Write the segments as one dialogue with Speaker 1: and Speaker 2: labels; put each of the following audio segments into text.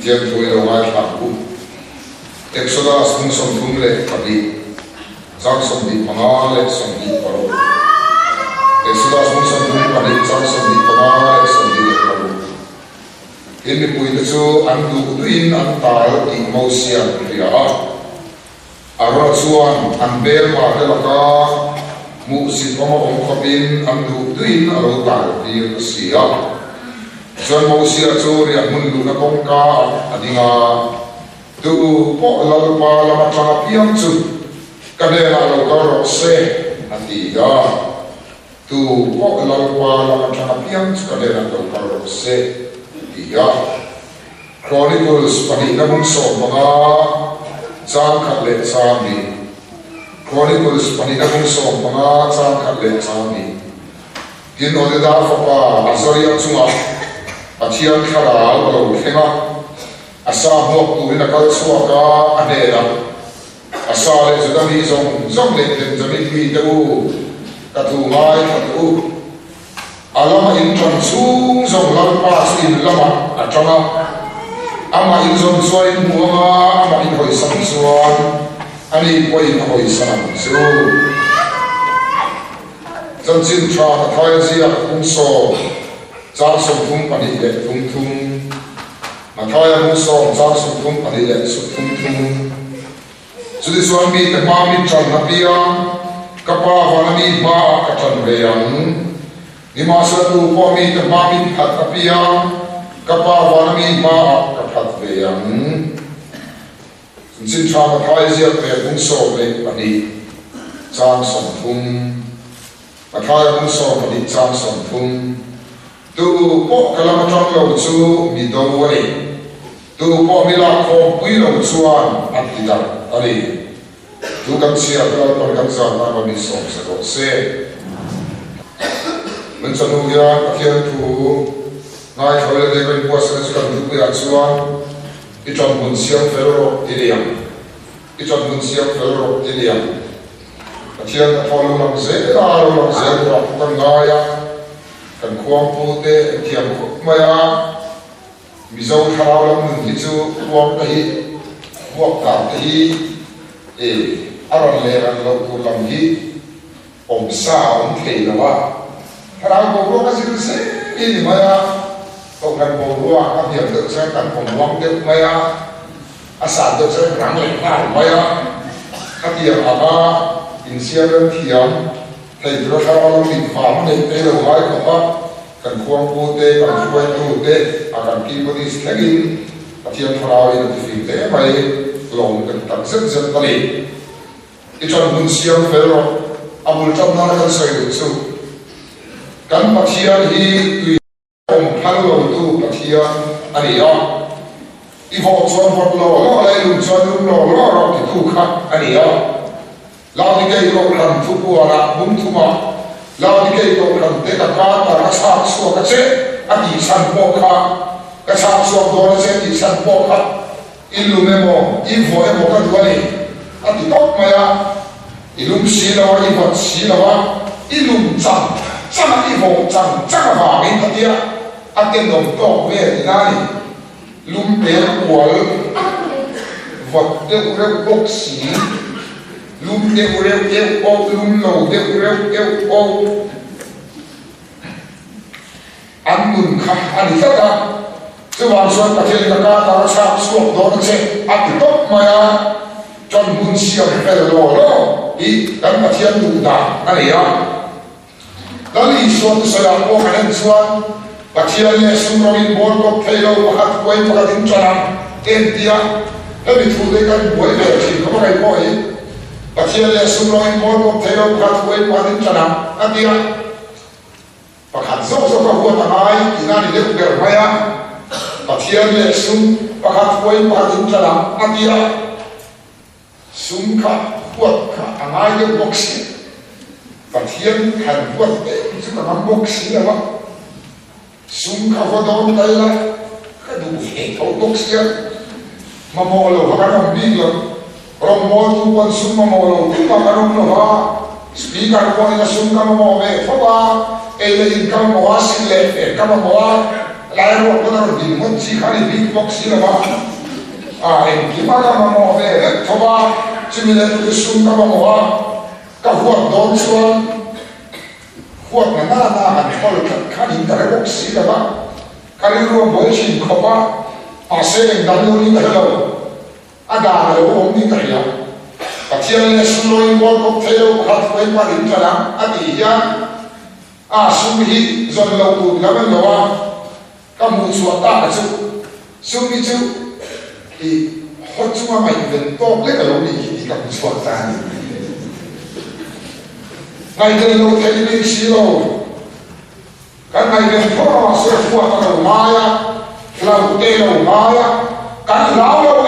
Speaker 1: thiam thui lo ngai thang ku Exodus mung som thum le pali sang som di panga le som di paro Exodus mung som thum pali sang som di panga le som di le paro in mi pui te chu an du in an tal ki mo sian ria ara chuan an bel ma te laka mu si poma om khopin an du in alo tal ti sia chuan mo sia chu ria mun lu na kong ka adinga tu po la pa la ma tanga piam chu kadela lo ka ro se atiga tu po la pa la ma tanga piam chu kadela lo ka ro se atiga Chronicles pani na mong so mga chang khat le cha mi Chronicles pani na mong so mga chang khat le cha mi kin ode da fa pa azori chunga achian khara lo khenga asa hok tu na kal chuaka anela asa le judami zong le tem jami mi te u ka tu mai ka tu alama in tron chung zong lam pa in lama atanga ama in zong suai muama ama in hoi sam suan ani poi in hoi sam su zong chin tra ta thai zia kum so chang som thum pani le thum thum Makaya muso chang som thum pani le su thum thum Sudi suan mi te ma mi chan na pia kapa wana mi ma ka chan veyang ni ma sa tu po mi te ma mi phat na pia kapa wana mi ma ka phat veyang sin cha ka thai zia pe muso le pani chang som thum Makaya muso pani chang som thum tu po kalama chang lo chu mi do wani tu po mi la ko pui lo chuan atida ari tu kam sia ka par kam sa na mi som sa ko se men chanu ya akhian tu ngai khole de ben po sa chu kam tu ya chuan I chon bun siam ferro iliam I chon bun siam ferro iliam akhian ta tholo lam ze la lo lam ze ra kan ngaya kan khuang pu te thiam khop maya mizo tharau lam nun hi chu khuang ta hi buak ta hi aron le ran lo ku lam hi om sa om thei lawa tharau ko ro ka sil se ni maya to kan ko ro ka thiam de sa kan kom wang de maya asa de sa rang le ka maya ka thiam ama in sia ran thiam thầy tôi đã làm việc phạm nên đây là hai của bác cần quan cố tế cần quay tu tế cần kim body scaling thiên pháo in thì phim tế mày lòng cần tận rất rất tali cái chuyện muốn siêu phê rồi amul trong nó cần xây được su cần bác thiên hi tùy ông phán lòng tu bác thiên anh ấy đi vào trong vật lò nó lại lùm cho lùm lò nó thì tu khác anh ấy lao đi cây cầu lần thu bùa là bún thu mà lao đi cây cầu lần để cả cá và cá sáp xua cá chết ăn gì săn bò cá sáp xua đó nó sẽ gì săn bò cá ilum emo ivo emo cái đuôi này ăn thì tốt mà ya ilum xí nào ivo xí nào ilum chăng chăng ivo chăng chăng mà mình cái kia ăn tiền đồng to về thì này lum bể quẩy vật đều bốc xí lum de ureu eu ou lum lo de ureu eu ou anun kha ani thata chuan chuan pathian ka ta sa suak do na che ati top maya chon mun sia fel lo I kan pathian du da ani ya dali suan sa ya ko kan chuan pathian le sumro in bol ko thelo pakhat koi pakhatin chana en dia hemi thu de kan boi le chi ko kai boi Pathian le sumro in bol ko thelo pakhat koi pakhatin chana atia pakhat zo ka huwa tanai inani le ber maya Pathian le sum pakhat koi pakhatin chana atia sum kha huwa kha angai le boxi Pathian kan huwa te chu ka boxi la sum kha huwa don tai la ka du he thau boxi ma mo lo ka ram bi lo rom mo tu kon sum ma mo lo tu ma ka rom lo ha speaker ko ni sum ka mo ve fa ba ele in ka mo asin le ka mo 来我不能你们只看你冰博士了吧？gimana mau coba cemilan itu sungguh mau kahuat donsuan huat nana kalau kali dari boksi apa kali lu boleh kopa asing dalu ni terlalu ada lu ni terlalu kacil ni suluin buat koktail hat kau paling terang adi ya sumhi zon lalu lawan lawan kamu suata aja sumhi tu hot cuma mai bentuk le kalau ni kita suata ni ngai kalau televisi lo kan ngai bentuk sesuatu kalau maya kalau telo maya kan lalu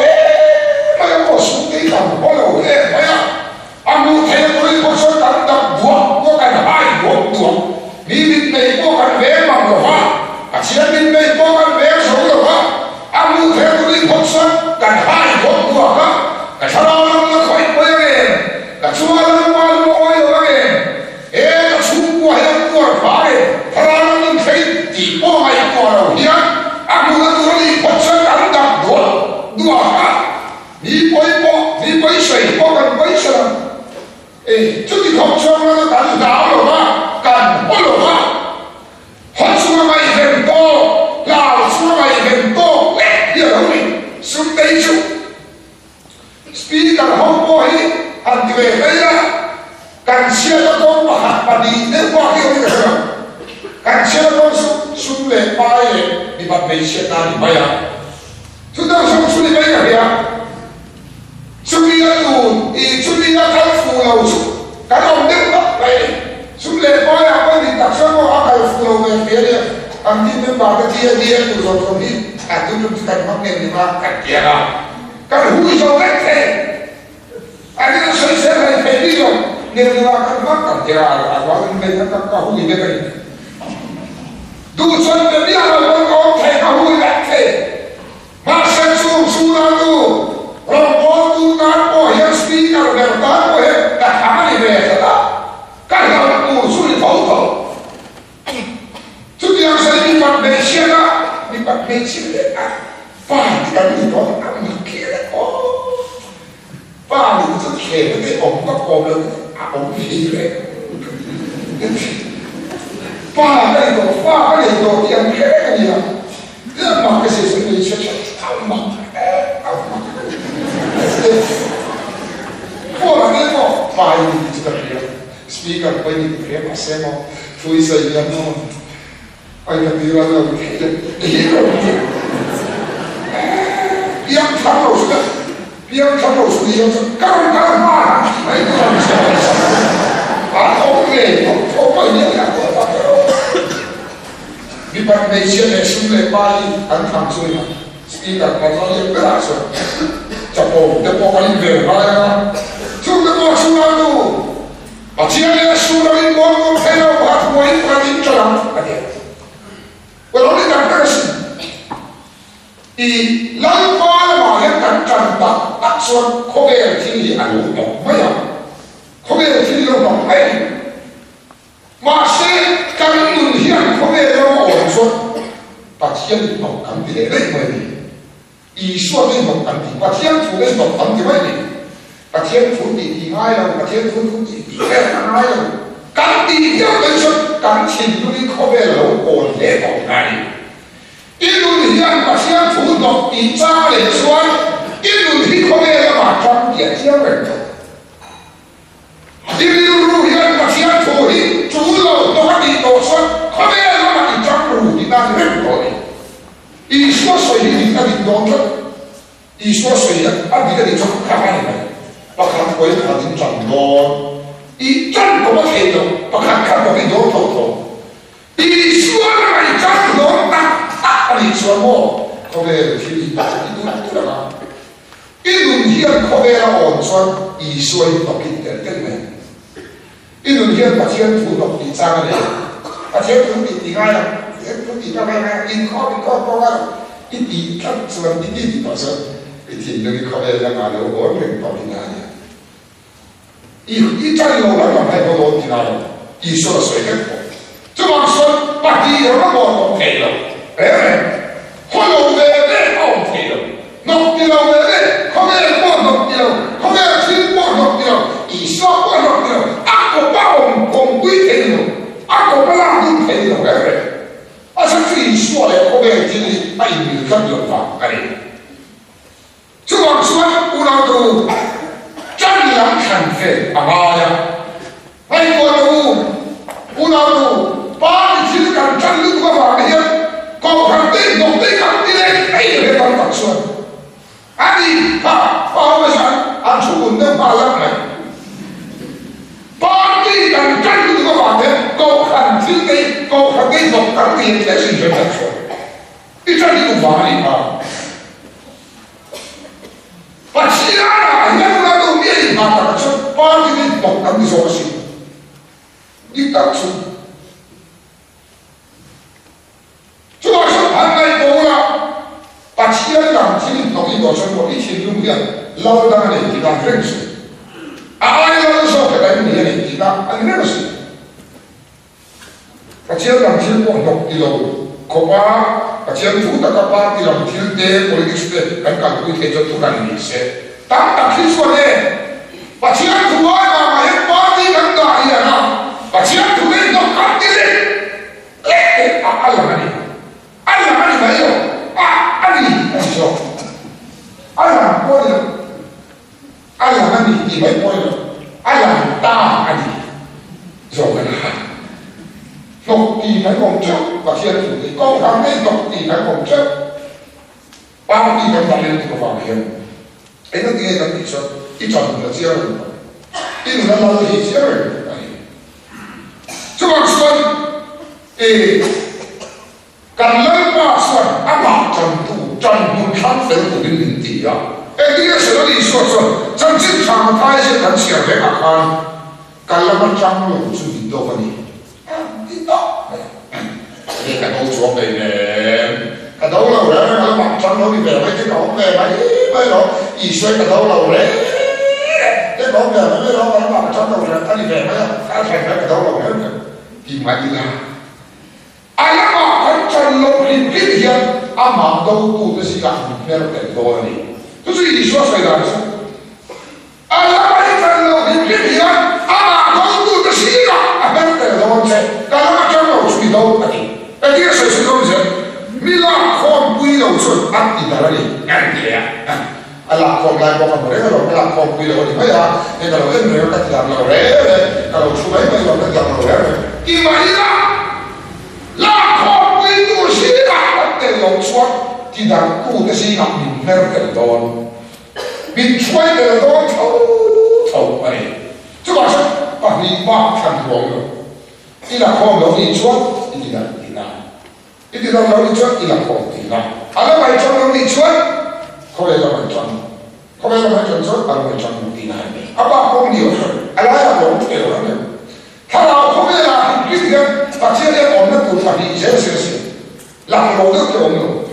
Speaker 1: maya bos ni kan bolo maya amu televisi bos kan tak buat kan hai buat ni bit kan memang lo ha asyik bit kan memang lo ha amu televisi bos kan hai buat ha kalau orang koi koi kan cuma orang malu koi orang kan semua yang keluar pare kalau orang koi di bawah yang keluar dia amu televisi bos kan tak dua ha ni koi水kan koi水这里口中那个感到了吗？感不了吗？好处嘛很多，老处嘛很多，有人兄弟就，speak 好过去，很对对啦。感谢了讲把你那话叫那个什么？感谢了讲兄弟拜耶，你把没钱哪里买呀？就当兄弟买呀。兄弟要读，兄弟要看书了，看到没有？哎，兄弟把呀，把你打上我看书了，我别的，俺今天把个爹不说说你，就是干嘛呢？你妈干爹了，干会说干爹，这个谁来陪你了？你妈干嘛干爹啊？我没干会没干。都说的别了，我讲太干会干爹，马上输了都。Rombong tu tak boleh speaker dan tak boleh dah kami berada. Kalau tu sulit tahu. Tu yang saya lihat Malaysia lah, lihat Malaysia lah. Pak kita ni orang kami kira Pak itu kira ni orang tak boleh, orang kira. Pak itu yang kira ni lah. Dia makan sesuatu tahu makan. Pô, mas nem não vai de cabelo. Explica para ele que é para ser mal. Foi isso aí, não. Aí cabelo lá não. Yang terus dia kau marah. Aí não. Apa ini yang kau di Malaysia ni sulit balik antang sulit. Speaker kalau dia berasa. Capo kali berapa? Sudah buat surat tu. Acian dia surat ini mau pernah buat buat kali jalan. Walau ni tak terus. Lalu malam yang tak cantik, tak surat kober tinggi anu dok maya. Kober tinggi dok maya. Masih kami undian kober dok orang surat. Acian dok kami tidak maya. 以说那种感情，把天赋那种感情外面，把天赋你爱了，把天赋你爱了，感情要本身感情都你靠边路过来讲爱，一路你让把天赋落地扎来说，一路你靠边要把张点相人走，一路让把天赋你主路都把你都说，靠边要把你张路你那是认可的。 一说水你那你多着，一说水呢，你那你就看看你，把看鬼看你转多，一转多黑的，把看过你多头，一说那你转多大你说么？可别听你打你都了嘛，一轮天可别了安全，一说你到底点点没？一轮天把天赋到底咋个的？把天赋你爱了。 Itu tidak mana inkau bawa ini kan cuma ini di pasar itu dari kau yang ada orang yang tahu dinanya. Ini cari orang yang tahu orang dinanya. Isu sesuai kan? Cuma soal bagi orang orang kaya. 可能về cái ông thì được nộp đi đâu về đấy không nghe qua nộp đi đâu không nghe xin qua nộp đi đâu ý sao qua nộp đi đâu có bao ông quý thế đâu có bao làm như thế đâu đấy sao chỉ số này không nghe chỉ là ai bị cắt được vào cái này chứ còn số u nào đâu chân làm thành phê à ya hay qua đâu u nào đâu ba thì chỉ cần chân lúc qua vào này còn thằng tên đồng tên thằng tên này ấy là cái bằng xuân anh đi bây giờ anh chủ quân nước ba lắm này ba đi thằng chân lúc qua vào đấy còn thằng tên đồng thằng tên là gì vậy bằng xuân đi chân đi cũng vào đi và chỉ là những cái đầu tiên mà thằng xuân ba đi đồng thằng tên số gì đi thằng xuân就好像盘外多了，把钱让进到一个生活一起用的，老当的地方认识，哎呀，那时候在那里的地方，俺认识，把钱让进广东一路，可把钱出那个把地让进的，我的是俺干部贴着突然的些，当他听说呢，把钱出来嘛，也把地让大一点啊，把钱出来到干的嘞，哎，俺哪里？俺哪里没有？俺里没有，俺哪过的？俺哪里你没过的？俺哪大俺里，做个哪？落地喺廣州，或者係你高行呢落地喺廣州，包地咁大嘅地方嘅，你嗰啲嘢咁其實一陣就知啦，一年老就知啦，即係說กันเลิกว่าส่วนอามาจันทูจันมุนทันเฟลตุบินลินตีอ่ะที่จะเสนอที่ส่วนจันจิตทางท้ายเสียกันเสียเรื่องอาคารกันละมันจังลงสุดโดกันนี่ติดต่อนี่กันเอาชัวร์ไปเนี่ยกันเอาเราเลยกันมาจังเราที่แบบไม่ที่เขาแบบไม่หรอกอีช่วยกันเอาเราเลยที่เขาแบบไม่หรอกกันมาจังเราเลยท่านที่แบบไม่ถ้าใครแบบกันเอาเราเลยที่มาดีละayah makan calon hidup yang amat tahu tu sih kan mereka tahu ni. Tu sih Yesus saya dah. Ayah makan calon hidup yang amat tahu tu sih kan mereka tahu ni. Kalau macam tu sudah tahu tadi. Tapi saya tahu je. Mila kau bui lau sun anti dalam ni anti ya. Allah kau lain bawa mereka lau mila kau bui lau ni mana? Kalau mereka tidak lau kalau cuma mereka tidak lau Gimana? Lakon itu siapa terlalu kuat tidak kuat sehingga minta terlalu minta terlalu tahu ini cuma ahli makan orang tidak kau lalu kuat tidak itu lalu kuat tidak kau tidak ada macam lalu kuat kau yang macam ada macam tidak apa kau dia ada yang orang kalau kau yang hidup 박지현의 없는 도사이 제스였어요. 락로도 없는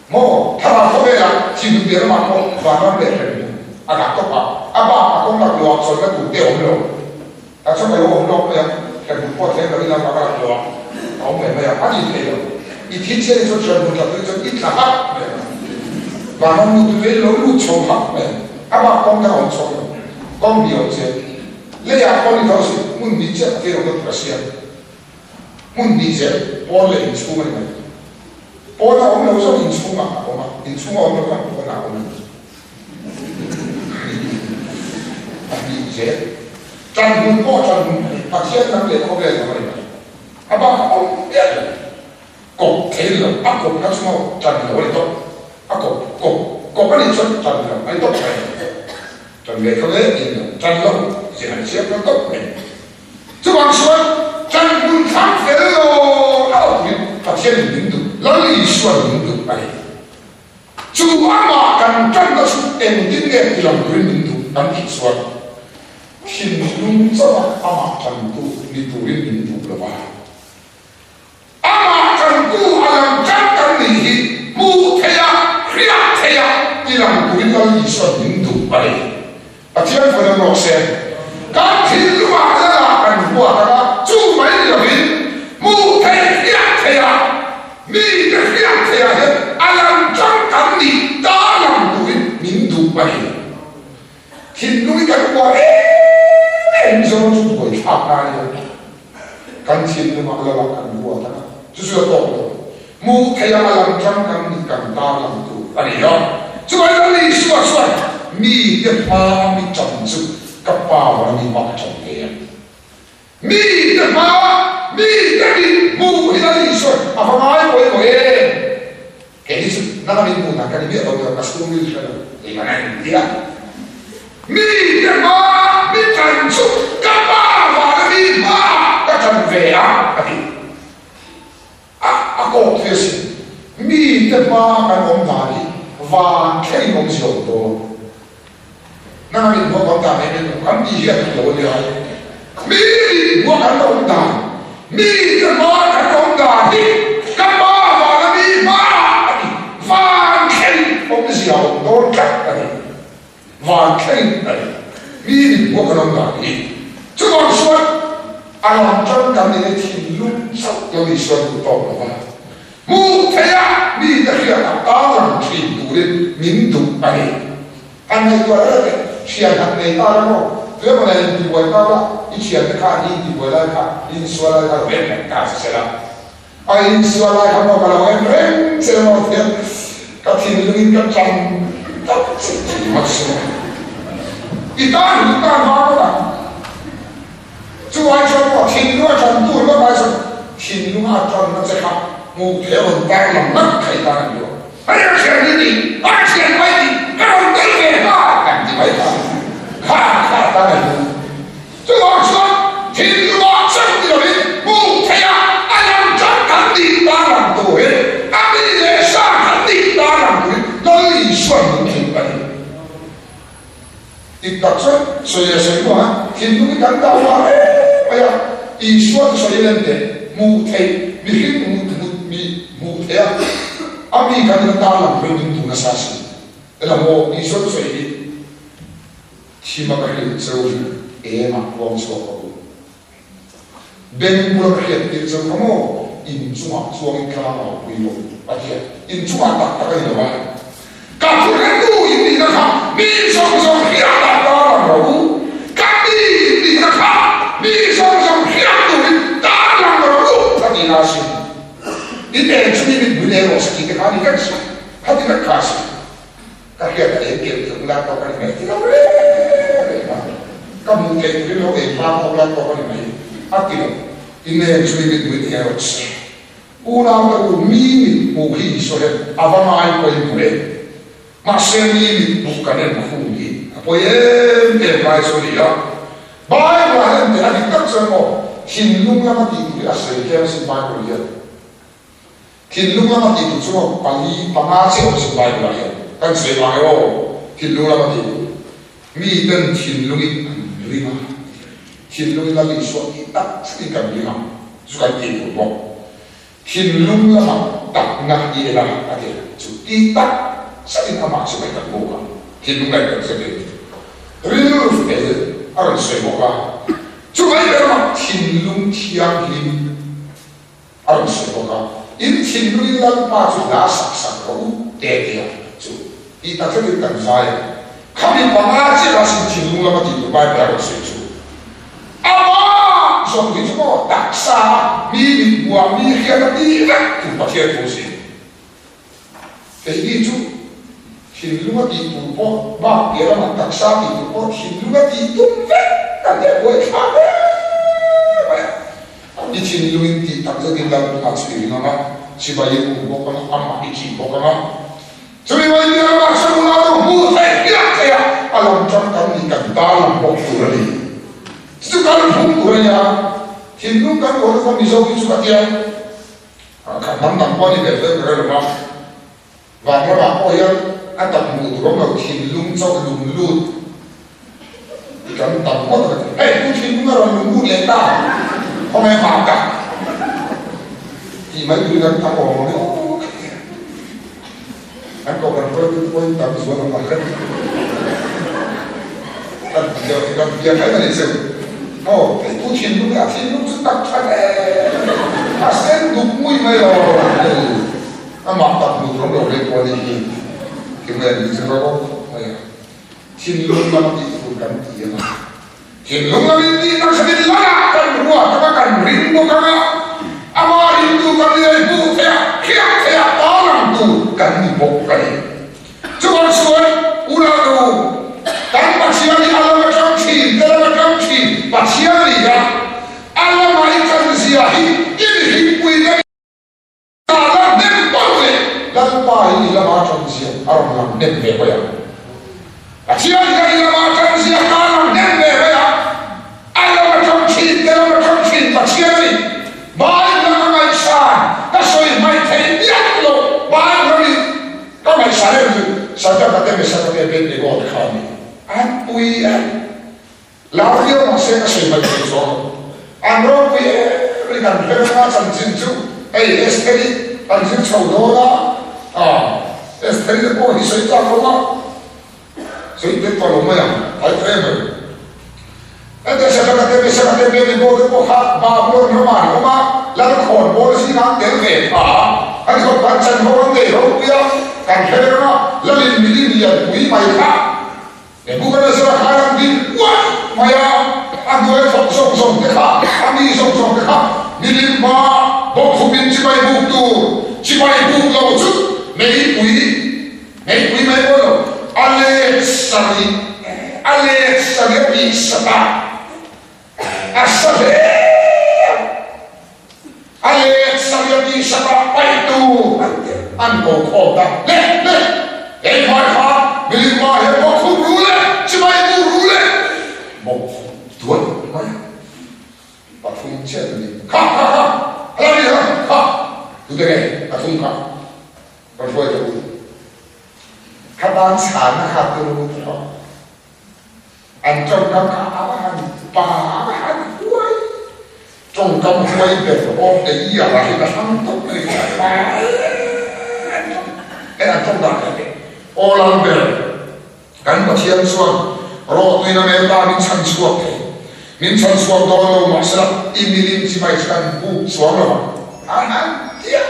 Speaker 1: 뭐 타라포베야 지금대로 맞고 과감한 배를 아까 아빠 아까 락로 소리가 그때 없는 아 정말 이거 없는 거야. 그냥 뭐 생각이나 막아 좋아. 없는 거야. 아니 돼요. 이 뒤치에 저 전부터 좀 있다가 과감한 것도 왜 너무 좋아. 아빠 공장 엄청 공비 없지. 내가 공이 더시 문 밑에 대로 그것이야. 문디제 볼레 인수가 있는 보다 오면 우선 인수가 나오마 인수가 오면 또 나오는 아니 이제 짠문 박시한 남대 거기에서 말이야 아빠 꼭 대리가 아고 나중에 짠이 오래도 아고 빨리 좀 짠이 빨리 또 짠이 거기에 있는 짠이로 이제 한 시간 또 저 왕시원 짠문 상태로 박시한 민도 널리 이슈와 민도 아니 주 아마 간 짠다 숙된 dinge 이런 그런 민도 난 이슈와 신문서 아마 짠도 미도의 민도로 봐 아마 짠도 아lam 짠단이 무태야 희약태야 이런 그런 널리 이슈와 민도 아니 박시한 보는 것에 같은 루마다라 간 무하다가 주 말려빈 무태 희약태야 미대 thiên lung cái quả em cho nó chúng tôi khác ai kan thiên lung mà là kan bùa ta chú chưa tốt rồi mu thấy là làm trăng kan ta làm tu anh hiểu chú ấy là lý suy mi cái pha mi chồng chú cái pha và mi mặc chồng kia mi cái pha mi cái gì mu cái là lý suy à phải nói với cái gì nó là mình muốn là cái biết đâu là cái số người cái thì mà này đi à mi cái pha mi chồng chú cái pha và mi pha cái chồng về à cái gì à có cái gì mi cái pha cái ông ta đi và cái ông siêu to那你我讲大咩？咁而家做嘅係咩？我講講大，咩嘅我講大啲，咁我話啦咩話？翻傾我時候多吉啊！翻傾係咩？我講大啲，即係講說阿南將咁你嘅天路走有啲想唔到嘅話，冇睇啊！咩嘅係打人天路嘅民族係，但係話咧。sian hak nei ta no tu mo na ti boy ta la I sian ka ni ti boy la ka in so la ka ben ka se la ai in so la ka mo ka la wen ren se mo te ka tin lu in ka chang ta se ti ma se I ta ni ta ma ko ta chu ai cho ko tin lu chang tu lo ba so tin lu ha chang na se ka mo te on ta la ma kai ta ni lo ai ya se ni ai se mai ni ka on ta ke ha phải ha ha ta này tôi nói cho thì nó trong điều đấy mu thấy à anh làm chắc khẳng định ta làm tuổi anh đi để xa khẳng định ta làm tuổi nơi xuân thì vậy thì đặc sắc sợi sợi quá thì nó cái cắn đau quá bây giờ ý xuân sợi lên để mu thấy mi khi mu thấy à anh đi cái ta làm tuổi mình tu nó sao thế là mu ý xuân sợi đi khi mà cái hiện sâu em mặc quần sọc bên bờ cái hiện sâu không có in chuông cái nào quý bộ bắt hiện in chuông đặt cái gì đó các phụ nữ tu in đi ra khắp mi song hiện đặt đó là đủ các đi ra khắp mi song hiện tu ta là đủ các đi ra xin in để chúng mình bữa nay sẽ kí cái gì cái gì hạt cái cá gì các hiện tại hiện tượng là có cái này thì đâu các mục tiêu cái lối để bao bao lâu có cái này ác kỳ in này chúng mình mới theo u nào là u mi mục khi số hết avang ai coi mùi mà xem mi mục cái này mục không gì bởi em bài số đi á bài là em để anh cắt cho nó hình dung là mà đi tụi là sẽ kéo xin bài của liền hình dung là mà đi tụi nó bằng đi bằng ai sẽ xin bài của liền kan sẽ bài ô hình dung là mà đi mi tên hình dung lima hinlung la li so itak ski kam lima suka ti ko hinlung la tak na i la ate su itak sa in ama su ka ko ka hinlung la ka se de rilu fe aran se mo ka chu ai ka ma hinlung thiang lim aran se mo ka in hinlung la pa su la sak ko te te chu itak se de kan sai kami pengaji masih jinung lama di rumah baru sejuk. Apa? Soalnya cuma taksa milik buah milik yang tidak tu pasien fungsi. Jadi itu hinlunga di tubuh, bah dia lama taksa di tubuh hinlunga di tubuh kan dia boleh apa? Di hinlunga di taksa di dalam tubuh sendiri nama si bayi tubuh kan amma di tubuh kan. Semua ini apa semua orang buat tidak saya alam cakap ni kan dalam waktu ini. Sekarang hukumnya Hindu kan orang kau misal itu suka dia kan mandang kau ni betul kerana apa? Bangga apa yang atap mulut orang Hindu cakap lumlut ikan tampot tu Hindu orang lumlut leta kau main makan Imai tu kan tampot orang ni Aku akan berpoin tapi suara makan. Kan dia kan ni sih. Oh, itu Hindu ya, Hindu tu tak ada. Asen tu mui mai lo. Amat tak mui orang boleh poin ini. Kemudian di sana thiên lung lâm đi phụ cần tiền thiên lung lâm đi nó sẽ đi lá cần rùa các cần ring của các ama ring tu cần đi bu theo đó làm tu cần đi bộ cái cho con suối ulah tu kan pasien di alam macam chin dalam macam chin pasien ni ya alam macam siahi ini hipui dari alam dempole dan pai alam macam siah alam dempe ya pasien dari alam macam siah alam dempe ya alam macam chin dalam macam chin pasien ni baik dalam macam kasoi mai thei dia lo baik dari kau mai sare saja kata misalnya bende god kami an pui lao dia masih kasih bagi soal an ro pui dengan berapa sanjin tu esteri sanjin chaudora esteri ko hisoi ta ko soi te to lo maya ai treme ada saja kata bende god ko ha ba bor nama lalu kon bor si nang derve an ko panchan horon de ro pui kan kena lalu milenial pui mai ka bukan seorang orang di wah maya aku song dekha kami song dekha milima bokku bin cibai buktu cibai buk lau tu mei pui mai bolo Alexari bisata asabe Alexari bisata paitu anko kota le mai milima he bokku cibai rule mau tuan mana patung chen ni ha alari ha tu deh patung ka berbuat itu kadang sana hatu tu anjong kam abahan abahan tuai trong kam tuai berop iya lah kita santuk ni anjong dah orang ber kan pasien suam roh tu nama apa min chan suam dolo masalah imilin si mai kan bu suam lah anak dia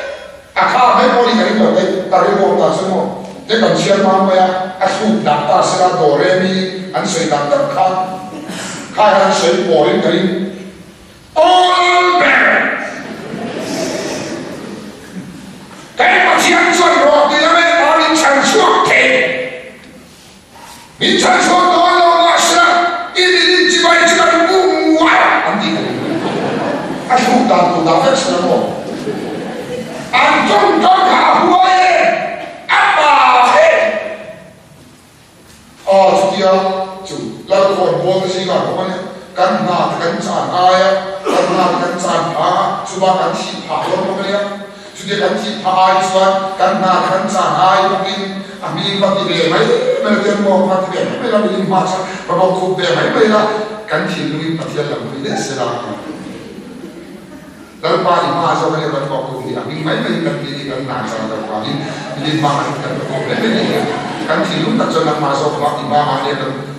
Speaker 1: akal mai poli kali tu tarik bola semua dia kan siapa apa ya asuk data sera dore mi an soi data kan kaya soi poli kali all bad kaya pasien suam roh tu nama apa min chan suam min chan suam dolo masalah imilin si mai kan bu anti asuk data semua antum kau kahwai dia tu lalu kon bol si kan kau kan nak kan can ayah kan nak kan can cuba kan si lo kau sudah kan si suan kan nak kan can ayah mungkin amin pati be mai mereka mau pati be mai lah begini macam bawa kau be mai lah kan si mungkin pati lah mungkin serah lalu pak imam asal mereka berkau ni amin mai kan ini kan nak can terkau ini mana kan kau be kan silum tak jangan masuk waktu imam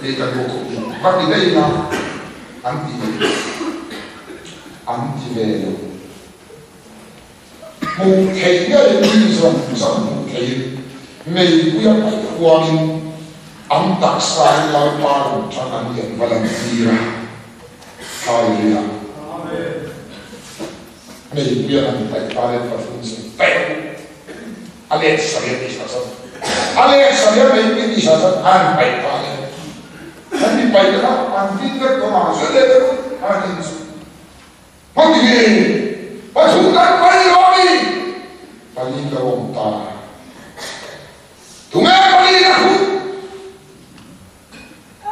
Speaker 1: dia kan buku waktu dia imam anti belo mungkin dia ini mungkin mei punya kuamin antak saya lalu paru jangan dia Valentina haleluya mei punya antak paru berfungsi Alex saya bisa Alex saya baik di sana baik paling nanti baiklah nanti terkena sudah terkena mungkin pasukan paling kerontar tunggu paling aku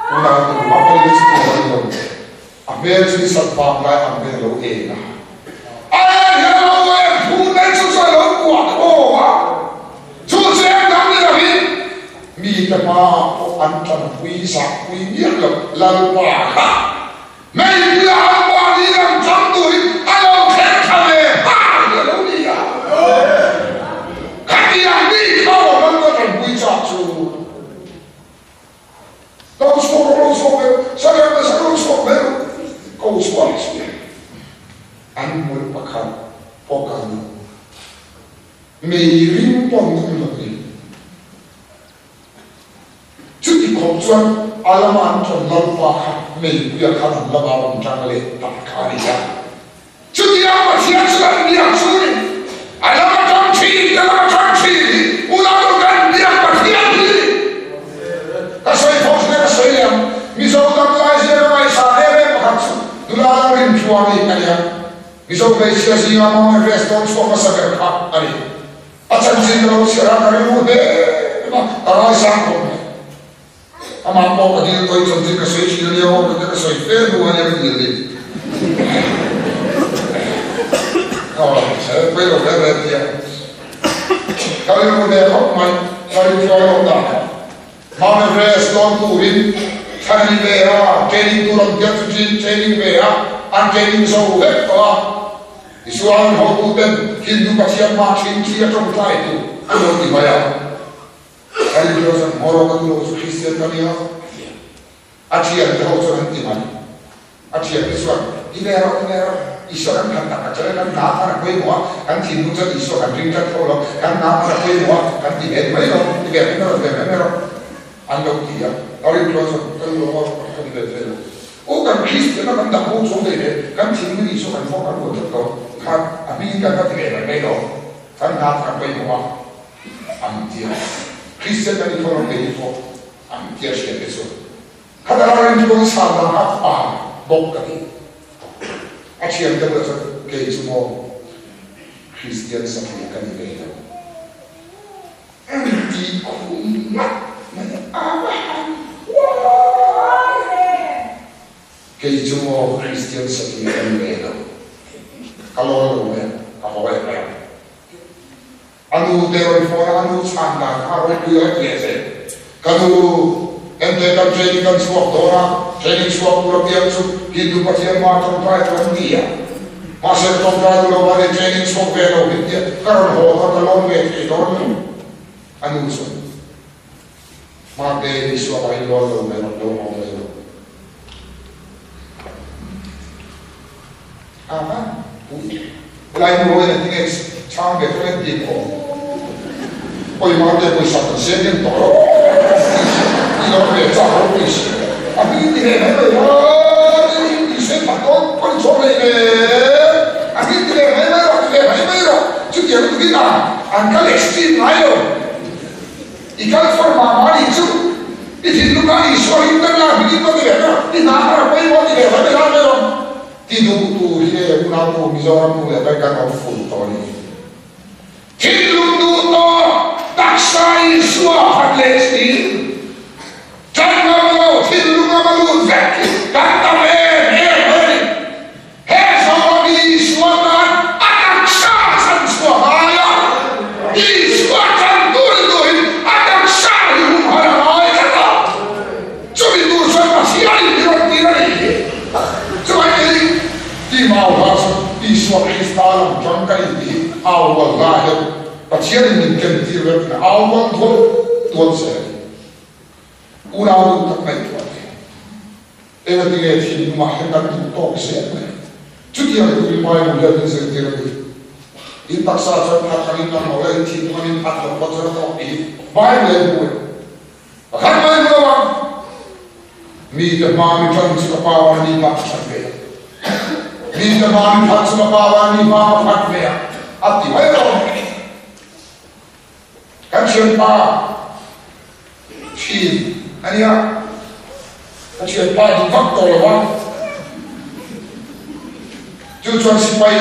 Speaker 1: tunggu apa paling sekolah ambil sini sebab lain ambil lo ayah yang lo punya susah lo kuat mi ta ma o antan pui sa pui ni lalu pa mai dia apa ni yang cantu alo kekale lo ni ya kaki yang ni kau orang kan pui sa tu kau saya kau suami an mul pakan pokan mei ring pon ni cuti kau Chuan alaman chon lampa me kuya khan lama jangale takariya chutia ma sia chuan dia chuni alama jang chi ula do kan dia pa dia ni ka soi phos ne ka soi lam mi zo dam lai sia mai sa he pa chu dula rin chuani kania mi zo be sia sia ma me reston so ma sa ka ari achan sin ro sia kari mu de ta sa ko ama po ka din ko chon tin ka soi chi ni ho ka soi fe no ani ni ni se quello che vediamo kali mo de ho mai kali cho da ma me resto on turin kali vera training turon get training vera an training so he ko isuan ho tu ben hindu pasian ma chin chi atong tai tu ano ti maya kali jo san moro ka tu so christian kali ha achia de ho so anti man achia isuan inero iso kan tak acara kan apa koi mo kan tindu sa iso kan drink kan polo kan apa koi mo kan tiget mai no tiget no ando kia ori close kan lo kan de o kan christian kan da ho so de kan tindu iso kan fo kan lo to kan abi kan tiget mai no kan apa koi mo am tia christian kan fo de fo am tia che peso kada ran ko sa da apa bok kan Achiam da so ke sumo Christian sa kan ni anti kuma ke sumo Christian sa kan ni kalau lo ya apa ya anu dero fora anu sanda aro dia kiese kalau ente kan training kan suap dora training suap pura biar Hindu pasian macam apa dia masih tompai lo ada training suap belo dia karena ho kalau nggak itu anu so mate suap aja lo apa lain lo yang tinggal cang betul dia kok oi mate koi satu sen toro ini orang beca habis tapi ini apa patron con sobre aquí tiene remero tu tiene tu vida anca lesti nayo ikal forma mari tu itu kali soal interna begitu dia di nama apa yang mau dia remero tidu tu dia una tu mizoram tu dia kan au futoli tidu tu to taksai suah lesti jangan mau tidu ngamalu zaki kata Kristal jangkai di awal lahir, pasien ini kentir awal tuan saya, unau tak baik tuan. Eva tiga sini mahkamah itu tok saya. Cuti yang itu lima bulan sekitar itu. Impak sahaja kali nak mulai itu manin patah patah tok ini. Baik lepas. Bahkan baik lepas. Mi demam itu suka pawan di bawah sampai. Mi demam itu suka pawan di bawah sampai. Abdi baik lepas. Kan siapa? Si, ania. Siapa di faktor lah, tujuan sipai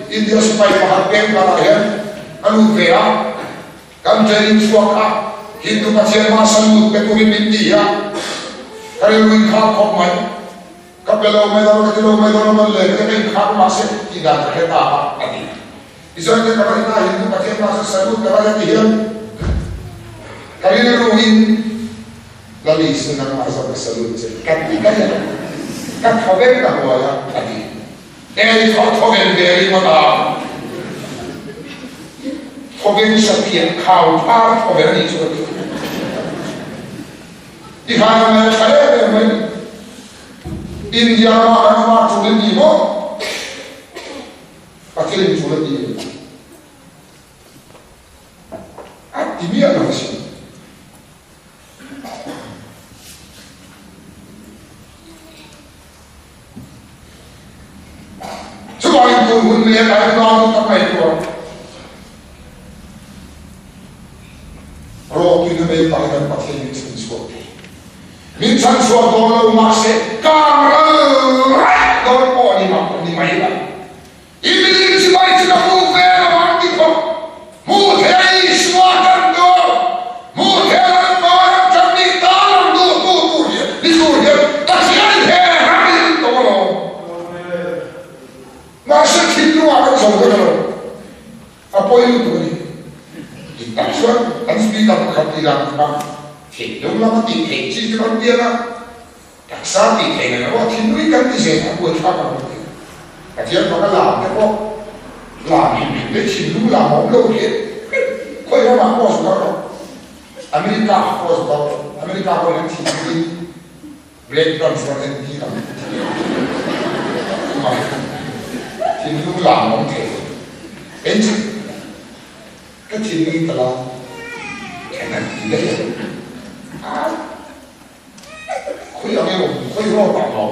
Speaker 1: India sipai perhatian kalian, anu kaya, kan jadi suaka Hindu pasien masa mut peturi India, kalian mengkap komai, kapelau medalo mele, kalian mengkap masih tidak terketa lagi. Misalnya kalau kita Hindu pasien masa sabut kalian diam, kalian ruin. Lalu senang masa bersalut kan khabar dah huwa tadi khabar dari mana khabar setiap kau khabar ni sudah di mana saya India mana sudah ni mo pakai sudah ni ini apa sih hun me ai na ta mai ko ro ki me pa ka pa ke ni chin so min chan so do lo ma se ka ra do ko ni mai la i mi si mai ti na mu ve na ma ti ko mu the ai so kan do mu the la ma ta mi ta do ni so ye ta si ai he ha ni do lo na se ki no a ka so ko lo apoio tu ni tak suan kan speak up kami lang pa hidung lang ti hiji kan dia na tak sabi kay na wa tinui kan ti se aku ta ka mo ka dia pa ka la ko la ni le hidung la mo lo ke ko ya ma ko so ko Amerika ko so ko Amerika ko ni ti black transfer en ti ka hidung la mo ke enji cái chuyện này là cái này gì đấy khối ở đây khối nó bảo nó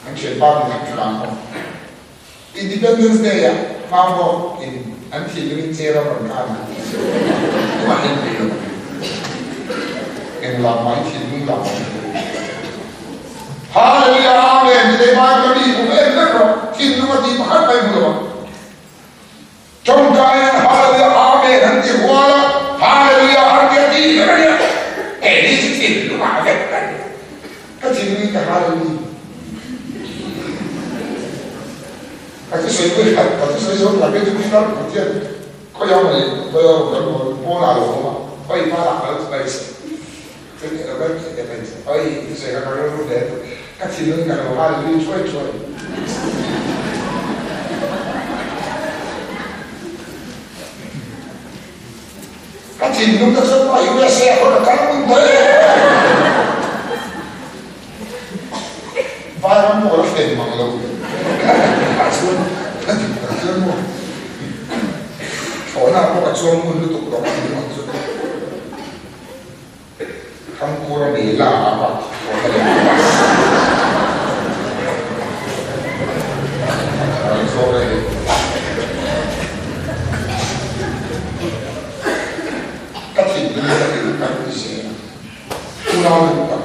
Speaker 1: anh chuyện ba mươi năm làm không Independence Day à mang vào anh thì những chế ra bằng cái nhưng mà anh thì em làm máy thì cũng làm Hallelujah Amen thì mai có đi cũng em rất rồi thì nó mà đi mà hát bay mưa trong cái hallelujah amen hắn thì hoa lắm hallelujah hắn thì đi cái này cái đi chỉ tìm nó mà cái chuyện này cái hallelujah cái suy nghĩ cái suy nghĩ là cái chúng ta đầu tiên có nhau này bây giờ vẫn mua nào được không ạ bây giờ là ở đây cái này là cái này bây giờ sẽ có cái lúc đấy các chuyện này cái nào hallelujah chơi cái chuyện chúng ta sẽ phải yêu xe hoặc là cái cũng thế vài năm mua là tiền bằng lâu cả xuân mua chỗ nào có cả xuân mua liên tục đó là bằng xuân không mua là để là bằng số này các thị dân đã được các cái gì cũng lo được các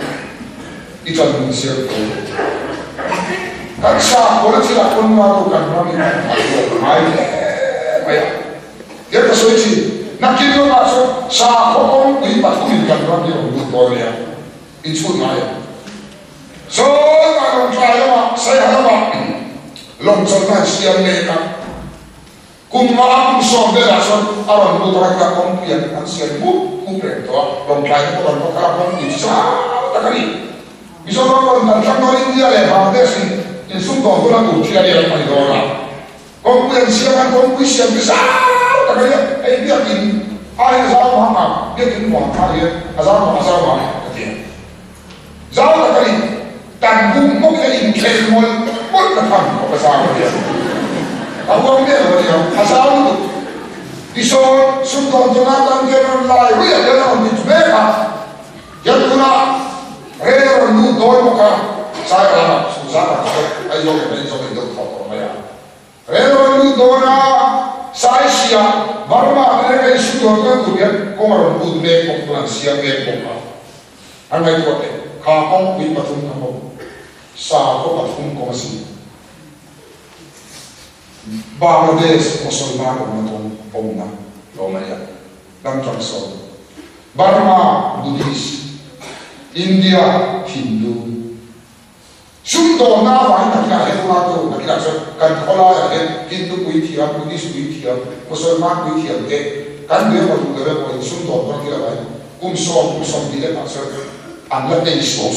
Speaker 1: đi cho mình siêu tổ các xã hội chỉ là con ma tu cần nó bị phải bây giờ giờ cái số gì nãy kia nó là số xã hội con bị bắt cũng cần nó bị một tội này ít chút này số mà lòng trai đó mà xây hả mà lòng chân này siêu này cả cùng mà cũng sống về là sống ở trong một cái công việc anh siêu bút cũng phải đó lòng trai của mình có cái công việc sao ta cái gì ví dụ nó còn thằng trong nó India này vào đây thì in xuống còn có là đủ chuyện này là phải đó là công việc siêu anh công việc siêu cái sao ta cái gì ấy biết tin ai là sao mà biết tin hoàng ta gì sao mà cái gì sao ta cái gì đàn cũng có cái in khen một là thằng có cái sao cái gì Aku biết rồi điều, sao được? Đi sau, xung quanh chúng ta đang nghe nói lại, bây giờ nó bị mê mà, giờ chúng ta, bây giờ nó đôi một cái, sai là sụt sát là ai dùng cái được thọ mày à? Bây giờ nó đôi là sai xia, vào mà cái xung quanh cái tụi biết, có mà nó bị mê một lần xia mê một lần, anh ấy có thể, khá không bị bắt tung không, sao có bắt tung có gì? Bangladesh Musulman umatong pumna Romania ng Transol Burma Buddhist India Hindu Sundo na wai nakilahit mga ito nakilahit kan kola Hindu kuitiya Buddhist kuitiya Musulman kuitiya kan dia matulere ko sundo ko nakilahit kumsom dile pasal anlat na iso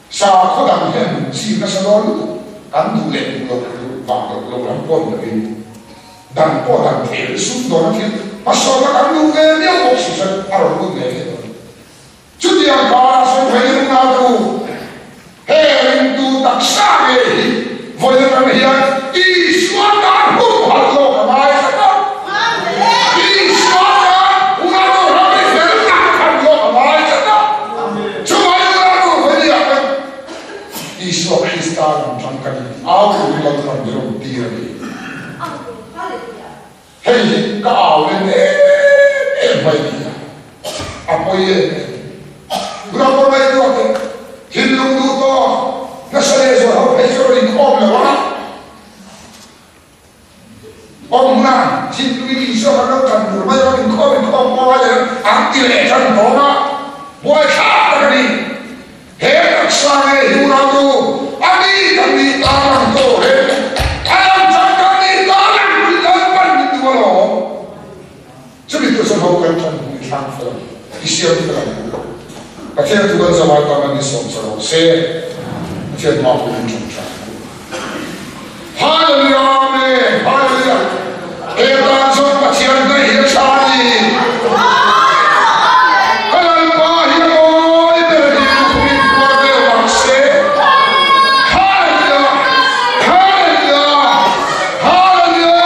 Speaker 1: sa ko dang hen si na sa lolo kan du le lo lam pon na bin dan po dan ke su do na ke paso na kan du ve ne o si sa aro ko ne ke chu ti ang ka sa ve na du he rin du tak sa ge vo le na hian i swa ta hu ha lo ka mai sa ta i swa ta una do ha be fe na kan lo ka mai sa ta chu mai na du ve ya 보이에 그러고 나이도 길릉도 나서에서 하고 해서로 있고 없나 엄마 진동이 있어가는 간dur마요 인코 뭐하냐 앞길에 전 뭐가 뭐야 차라리 해덕상의 유라도 아니 담비 따랑도 해 아양 잠깐이 따랑 불단만 믿고로 저기 뜻은 하고 갈탄 상처 이시험들은 아케 두번 사와가만 있었어 세 아케 마음을 좀 할렐루야 할렐루야 대단성 같이 한다 이렇게 하나님과 힘으로 이들을 이루고 있는 왕세 할렐루야 할렐루야 할렐루야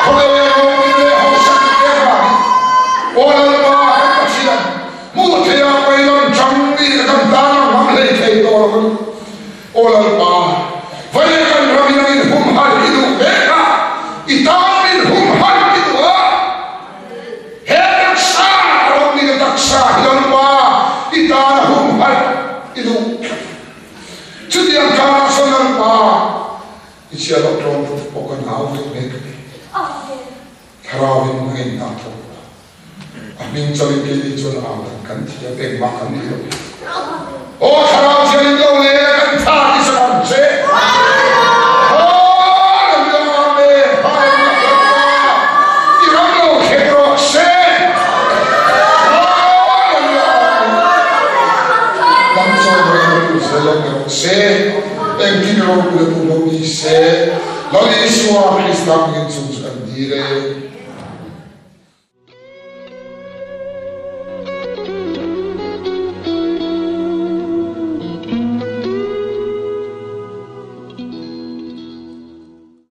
Speaker 1: 고대의 우리의 홍상대가 오늘과 같이 무태하고 이런 정리가 다른 왕래의 계획으로 오늘과 Vayakan raminangin humhal hidup mereka itamin humhal hidup herak sah ramin taksa hidup itana humhal hidup jadi yang kana sonan pa isiya doktor pokan awit mereka harawin ngin nato amin cari kili chun awat kan tiya pek makan hidup oh haraw jadi kau kan tadi sekarang se se engkino kuletuno ni se lali suwa Krista ngin sung andire